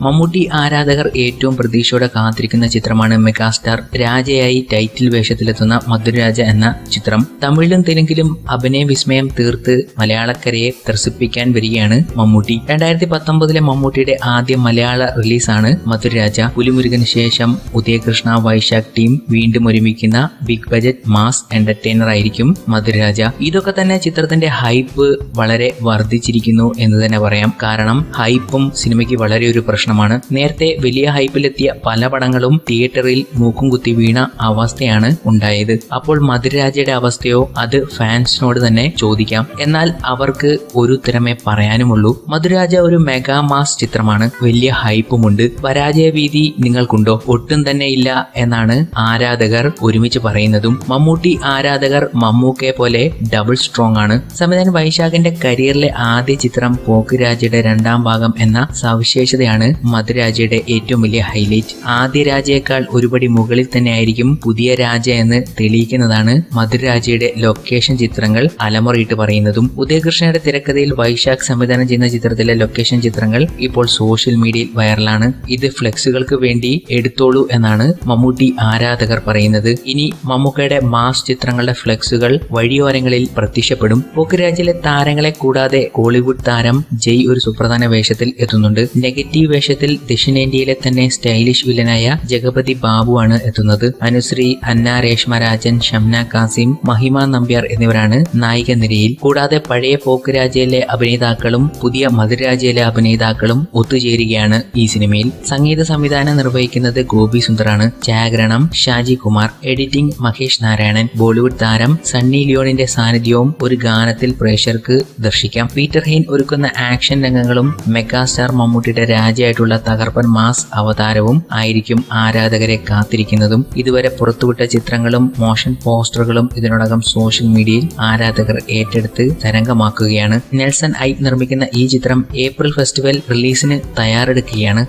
മമ്മൂട്ടി ആരാധകർ ഏറ്റവും പ്രതീക്ഷയോടെ കാത്തിരിക്കുന്ന ചിത്രമാണ് മെഗാസ്റ്റാർ രാജയായി ടൈറ്റിൽ വേഷത്തിലെത്തുന്ന മധുരരാജ എന്ന ചിത്രം. തമിഴിലും തെലുങ്കിലും അഭിനയ വിസ്മയം തീർത്ത് മലയാളക്കരയെ ത്രസിപ്പിക്കാൻ വരികയാണ് മമ്മൂട്ടി. 2019 മമ്മൂട്ടിയുടെ ആദ്യ മലയാള റിലീസാണ് മധുരരാജ. പുലിമുരുകന് ശേഷം ഉദയകൃഷ്ണ വൈശാഖ് ടീം വീണ്ടും ഒരുമിക്കുന്ന ബിഗ് ബജറ്റ് മാസ് എന്റർടൈനർ ആയിരിക്കും മധുരരാജ. ഇതൊക്കെ തന്നെ ചിത്രത്തിന്റെ ഹൈപ്പ് വളരെ വർദ്ധിച്ചിരിക്കുന്നു എന്ന് തന്നെ പറയാം. കാരണം ഹൈപ്പും സിനിമയ്ക്ക് വളരെ ഒരു പ്രശ്നമാണ്. നേരത്തെ വലിയ ഹൈപ്പിലെത്തിയ പല പടങ്ങളും തിയേറ്ററിൽ മൂക്കും കുത്തി വീണ അവസ്ഥയാണ് ഉണ്ടായത്. അപ്പോൾ മധുരരാജയുടെ അവസ്ഥയോ അത് ഫാൻസിനോട് തന്നെ ചോദിക്കാം. എന്നാൽ അവർക്ക് ഒരു ഉത്തരമേ പറയാനുമുള്ളൂ. മധുരരാജ ഒരു മെഗാ മാസ് ചിത്രമാണ്. വലിയ ഹൈപ്പുമുണ്ട്. പരാജയ ഭീതി നിങ്ങൾക്കുണ്ടോ? ഒട്ടും തന്നെ ഇല്ല എന്നാണ് ആരാധകർ ഒരുമിച്ച് പറയുന്നതും. മമ്മൂട്ടി ആരാധകർ മമ്മൂക്കയെ പോലെ ഡബിൾ സ്ട്രോങ് ആണ്. സംവിധായകൻ വൈശാഖിന്റെ കരിയറിലെ ആദ്യ ചിത്രം പോക്കിരാജയുടെ രണ്ടാം ഭാഗം എന്ന സവിശേഷതയാണ് മധുരരാജയുടെ ഏറ്റവും വലിയ ഹൈലൈറ്റ്. ആദ്യ രാജയേക്കാൾ ഒരുപടി മുകളിൽ തന്നെയായിരിക്കും പുതിയ രാജ എന്ന് തെളിയിക്കുന്നതാണ് മധുരരാജയുടെ ലൊക്കേഷൻ ചിത്രങ്ങൾ അലമുറയിട്ട് പറയുന്നതും. ഉദയകൃഷ്ണയുടെ തിരക്കഥയിൽ വൈശാഖ് സംവിധാനം ചെയ്യുന്ന ചിത്രത്തിലെ ലൊക്കേഷൻ ചിത്രങ്ങൾ ഇപ്പോൾ സോഷ്യൽ മീഡിയയിൽ വൈറലാണ്. ഇത് ഫ്ലെക്സുകൾക്ക് വേണ്ടി എടുത്തോളൂ എന്നാണ് മമ്മൂട്ടി ആരാധകർ പറയുന്നത്. ഇനി മമ്മൂക്കയുടെ മാസ് ചിത്രങ്ങളുടെ ഫ്ലെക്സുകൾ വഴിയോരങ്ങളിൽ പ്രത്യക്ഷപ്പെടും. പോക്കിരാജിലെ താരങ്ങളെ കൂടാതെ കോളിവുഡ് താരം ജയ് ഒരു സുപ്രധാന വേഷത്തിൽ എത്തുന്നുണ്ട്. നെഗറ്റീവ് വേഷത്തിൽ ദക്ഷിണേന്ത്യയിലെ തന്നെ സ്റ്റൈലിഷ് വില്ലനായ ജഗപതി ബാബു ആണ് എത്തുന്നത്. അനുശ്രീ, അന്ന രേഷ്മരാജൻ, ഷംന കാസിം, മഹിമ നമ്പ്യാർ എന്നിവരാണ് നായിക നിരയിൽ. കൂടാതെ പഴയ പോക്കിരാജയിലെ അഭിനേതാക്കളും പുതിയ മധുരരാജയിലെ അഭിനേതാക്കളും ഒത്തുചേരുകയാണ് ഈ സിനിമയിൽ. സംഗീത സംവിധാനം നിർവഹിക്കുന്നത് ഗോപി സുന്ദറാണ്. ഛായാഗ്രഹണം ഷാജി കുമാർ, എഡിറ്റിംഗ് മഹേഷ് നാരായണൻ. ബോളിവുഡ് താരം സണ്ണി ലിയോണിന്റെ സാന്നിധ്യവും ഒരു ഗാനത്തിൽ പ്രേക്ഷകർക്ക് ദർശിക്കാം. പീറ്റർ ഹെയ്ൻ ഒരുക്കുന്ന ആക്ഷൻ രംഗങ്ങളും മെഗാസ്റ്റാർ മമ്മൂട്ടിയുടെ രാജയായിട്ടുള്ള തകർപ്പൻ മാസ് അവതാരവും ആയിരിക്കും ആരാധകരെ കാത്തിരിക്കുന്നതും. ഇതുവരെ പുറത്തുവിട്ട ചിത്രങ്ങളും മോഷൻ പോസ്റ്ററുകളും ഇതിനോടകം സോഷ്യൽ മീഡിയയിൽ ആരാധകർ ഏറ്റെടുത്ത് തരംഗമാക്കുകയാണ്. നെൽസൺ ഐപ്പ് നിർമ്മിക്കുന്ന ഈ ചിത്രം ഏപ്രിൽ ഫെസ്റ്റിവൽ റിലീസിന് തയ്യാറെടുക്കുകയാണ്.